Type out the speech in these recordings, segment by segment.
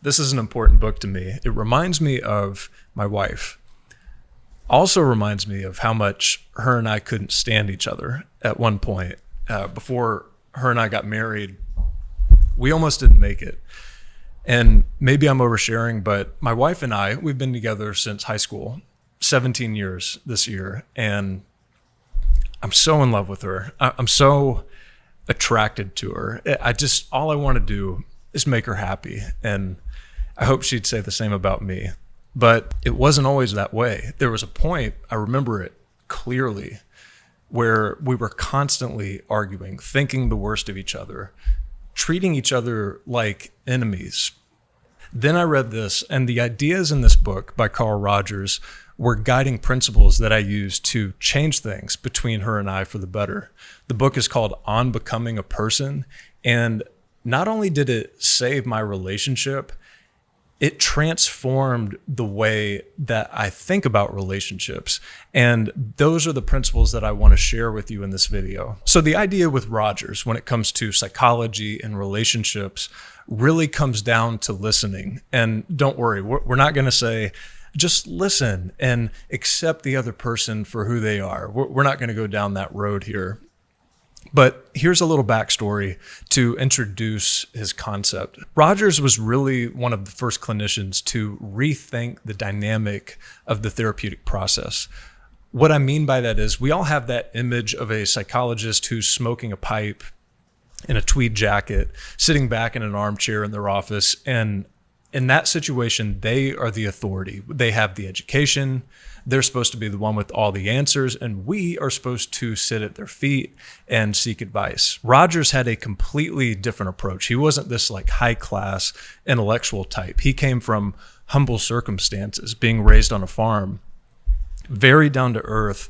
This is an important book to me. It reminds me of my wife. Also reminds me of how much her and I couldn't stand each other at one point. Before her and I got married, we almost didn't make it. And maybe I'm oversharing, but my wife and I, we've been together since high school, 17 years this year. And I'm so in love with her. I'm so attracted to her. All I want to do is make her happy. And I hope she'd say the same about me. But it wasn't always that way. There was a point, I remember it clearly, where we were constantly arguing, thinking the worst of each other, treating each other like enemies. Then I read this, and the ideas in this book by Carl Rogers were guiding principles that I used to change things between her and I for the better. The book is called On Becoming a Person, and not only did it save my relationship, it transformed the way that I think about relationships. And those are the principles that I want to share with you in this video. So the idea with Rogers when it comes to psychology and relationships really comes down to listening. And don't worry, we're not going to say, just listen and accept the other person for who they are. We're not going to go down that road here. But here's a little backstory to introduce his concept. Rogers was really one of the first clinicians to rethink the dynamic of the therapeutic process. What I mean by that is we all have that image of a psychologist who's smoking a pipe in a tweed jacket, sitting back in an armchair in their office. And in that situation, they are the authority. They have the education. They're supposed to be the one with all the answers, and we are supposed to sit at their feet and seek advice. Rogers had a completely different approach. He wasn't this like high-class intellectual type. He came from humble circumstances, being raised on a farm, very down-to-earth,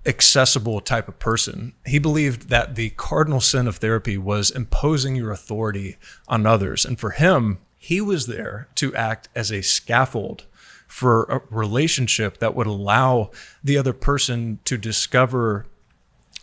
accessible type of person. He believed that the cardinal sin of therapy was imposing your authority on others. And for him, he was there to act as a scaffold for a relationship that would allow the other person to discover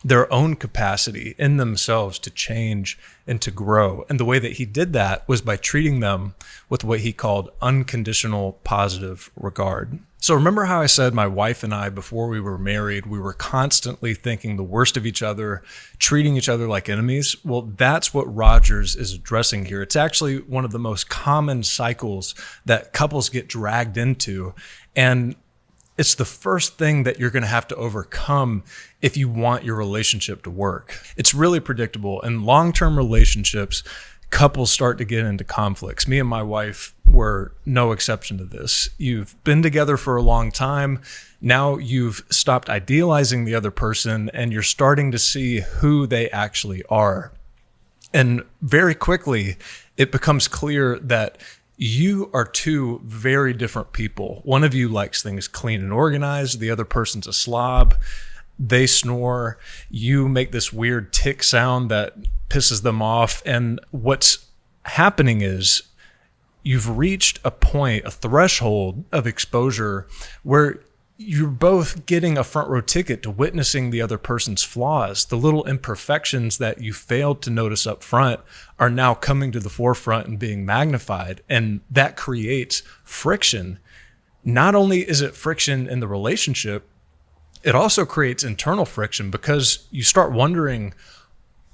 their own capacity in themselves to change and to grow. And the way that he did that was by treating them with what he called unconditional positive regard. So remember how I said my wife and I, before we were married, we were constantly thinking the worst of each other, treating each other like enemies? Well, that's what Rogers is addressing here. It's actually one of the most common cycles that couples get dragged into. And it's the first thing that you're going to have to overcome if you want your relationship to work. It's really predictable. In long-term relationships, couples start to get into conflicts. Me and my wife were no exception to this. You've been together for a long time. Now you've stopped idealizing the other person and you're starting to see who they actually are. And very quickly, it becomes clear that you are two very different people. One of you likes things clean and organized. The other person's a slob. They snore. You make this weird tick sound that pisses them off. And what's happening is you've reached a point, a threshold of exposure where you're both getting a front row ticket to witnessing the other person's flaws. The little imperfections that you failed to notice up front are now coming to the forefront and being magnified. And that creates friction. Not only is it friction in the relationship, it also creates internal friction because you start wondering,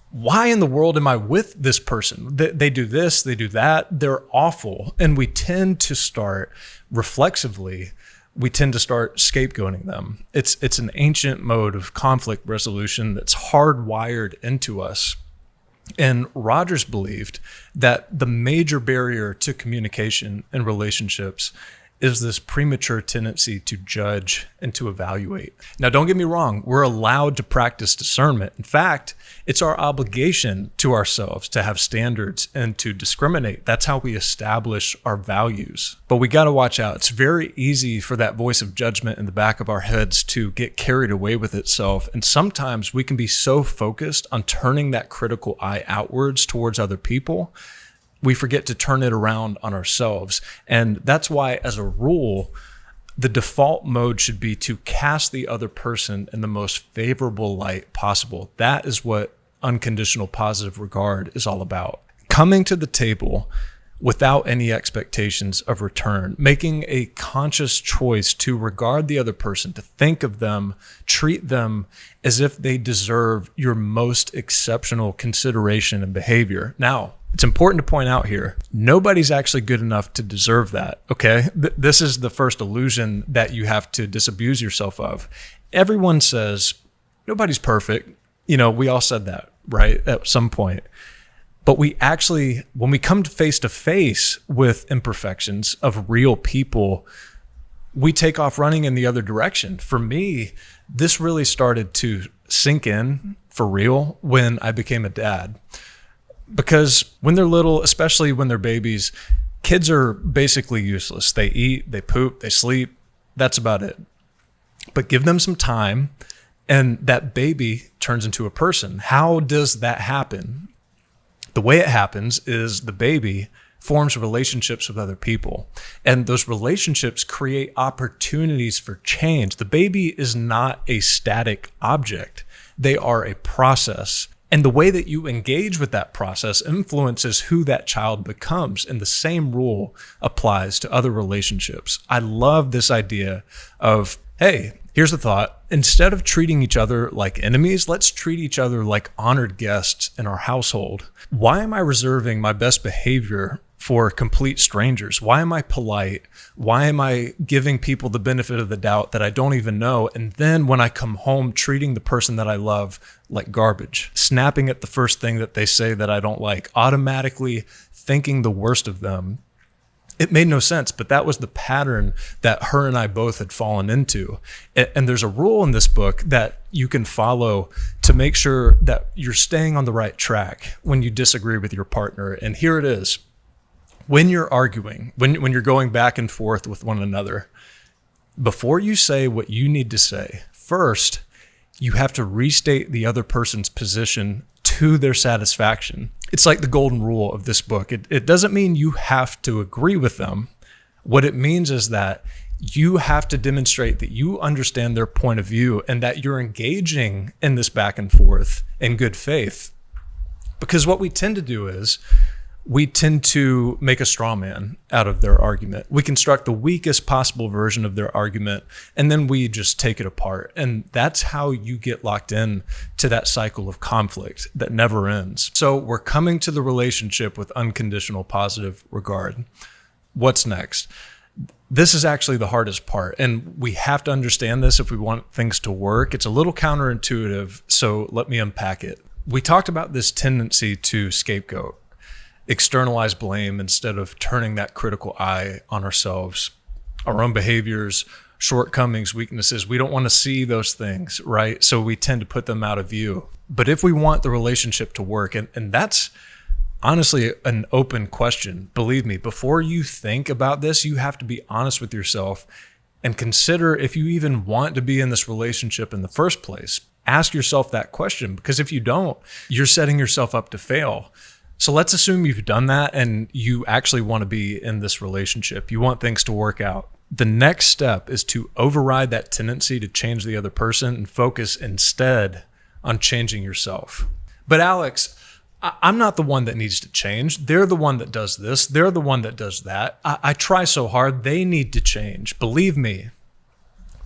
why in the world am I with this person? They do this, they do that, they're awful. And we tend to start reflexively scapegoating them. It's an ancient mode of conflict resolution that's hardwired into us. And Rogers believed that the major barrier to communication in relationships is this premature tendency to judge and to evaluate. Now, don't get me wrong, we're allowed to practice discernment. In fact, it's our obligation to ourselves to have standards and to discriminate. That's how we establish our values. But we got to watch out. It's very easy for that voice of judgment in the back of our heads to get carried away with itself. And sometimes we can be so focused on turning that critical eye outwards towards other people, we forget to turn it around on ourselves. And that's why, as a rule, the default mode should be to cast the other person in the most favorable light possible. That is what unconditional positive regard is all about. Coming to the table without any expectations of return, making a conscious choice to regard the other person, to think of them, treat them as if they deserve your most exceptional consideration and behavior. Now, it's important to point out here, nobody's actually good enough to deserve that, okay? This is the first illusion that you have to disabuse yourself of. Everyone says, nobody's perfect. We all said that, right, at some point. But we actually, when we come face to face with imperfections of real people, we take off running in the other direction. For me, this really started to sink in for real when I became a dad. Because when they're little, especially when they're babies, kids are basically useless. They eat, they poop, they sleep. That's about it. But give them some time and that baby turns into a person. How does that happen? The way it happens is the baby forms relationships with other people, and those relationships create opportunities for change. The baby is not a static object. They are a process. And the way that you engage with that process influences who that child becomes. And the same rule applies to other relationships. I love this idea of, hey, here's the thought. Instead of treating each other like enemies, let's treat each other like honored guests in our household. Why am I reserving my best behavior for complete strangers? Why am I polite? Why am I giving people the benefit of the doubt that I don't even know? And then when I come home, treating the person that I love like garbage, snapping at the first thing that they say that I don't like, automatically thinking the worst of them. It made no sense, but that was the pattern that her and I both had fallen into. And there's a rule in this book that you can follow to make sure that you're staying on the right track when you disagree with your partner. And here it is. When you're arguing, when you're going back and forth with one another, before you say what you need to say, first, you have to restate the other person's position to their satisfaction. It's like the golden rule of this book. It doesn't mean you have to agree with them. What it means is that you have to demonstrate that you understand their point of view and that you're engaging in this back and forth in good faith. Because what we tend to do is we tend to make a straw man out of their argument. We construct the weakest possible version of their argument, and then we just take it apart. And that's how you get locked in to that cycle of conflict that never ends. So we're coming to the relationship with unconditional positive regard. What's next? This is actually the hardest part, and we have to understand this if we want things to work. It's a little counterintuitive, so let me unpack it. We talked about this tendency to scapegoat, externalize blame instead of turning that critical eye on ourselves, our own behaviors, shortcomings, weaknesses. We don't want to see those things, right? So we tend to put them out of view. But if we want the relationship to work, and that's honestly an open question, believe me, before you think about this, you have to be honest with yourself and consider if you even want to be in this relationship in the first place. Ask yourself that question, because if you don't, you're setting yourself up to fail. So let's assume you've done that and you actually want to be in this relationship. You want things to work out. The next step is to override that tendency to change the other person and focus instead on changing yourself. But Alex, I'm not the one that needs to change. They're the one that does this. They're the one that does that. I try so hard. They need to change. Believe me,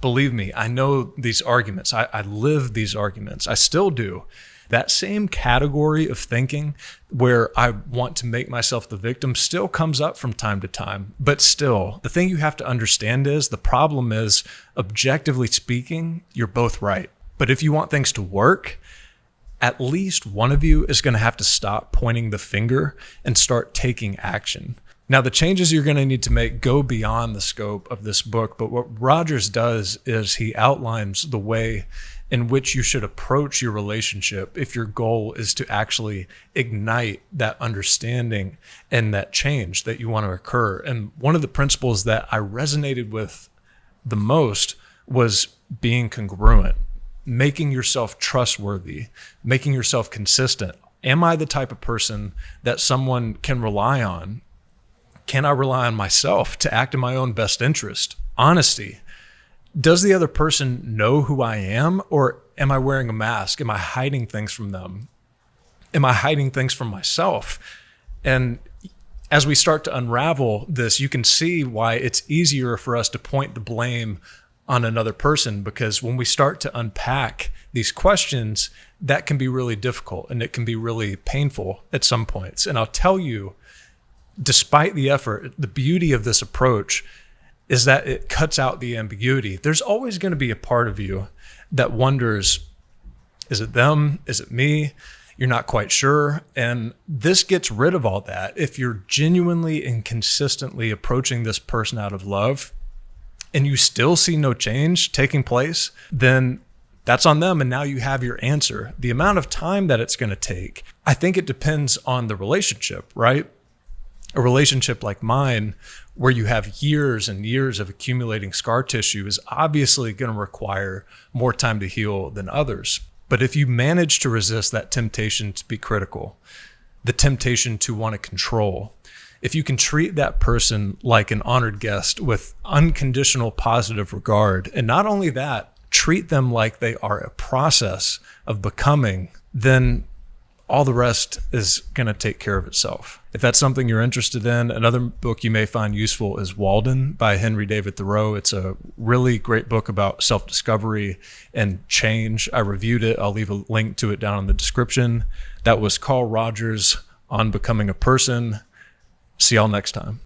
I know these arguments. I live these arguments. I still do. That same category of thinking where I want to make myself the victim still comes up from time to time. But still, the thing you have to understand is the problem is, objectively speaking, you're both right. But if you want things to work, at least one of you is going to have to stop pointing the finger and start taking action. Now, the changes you're going to need to make go beyond the scope of this book, but what Rogers does is he outlines the way in which you should approach your relationship if your goal is to actually ignite that understanding and that change that you want to occur. And one of the principles that I resonated with the most was being congruent, making yourself trustworthy, making yourself consistent. Am I the type of person that someone can rely on? Can I rely on myself to act in my own best interest? Honesty. Does the other person know who I am, or am I wearing a mask? Am I hiding things from them? Am I hiding things from myself? And as we start to unravel this, you can see why it's easier for us to point the blame on another person, because when we start to unpack these questions, that can be really difficult and it can be really painful at some points. And I'll tell you, despite the effort, the beauty of this approach is that it cuts out the ambiguity. There's always going to be a part of you that wonders, is it them? Is it me? You're not quite sure. And this gets rid of all that. If you're genuinely and consistently approaching this person out of love and you still see no change taking place, then that's on them. And now you have your answer. The amount of time that it's going to take, I think it depends on the relationship, right? A relationship like mine, where you have years and years of accumulating scar tissue, is obviously going to require more time to heal than others. But if you manage to resist that temptation to be critical, the temptation to want to control, if you can treat that person like an honored guest with unconditional positive regard, and not only that, treat them like they are a process of becoming, then all the rest is going to take care of itself. If that's something you're interested in, another book you may find useful is Walden by Henry David Thoreau. It's a really great book about self-discovery and change. I reviewed it. I'll leave a link to it down in the description. That was Carl Rogers on Becoming a Person. See y'all next time.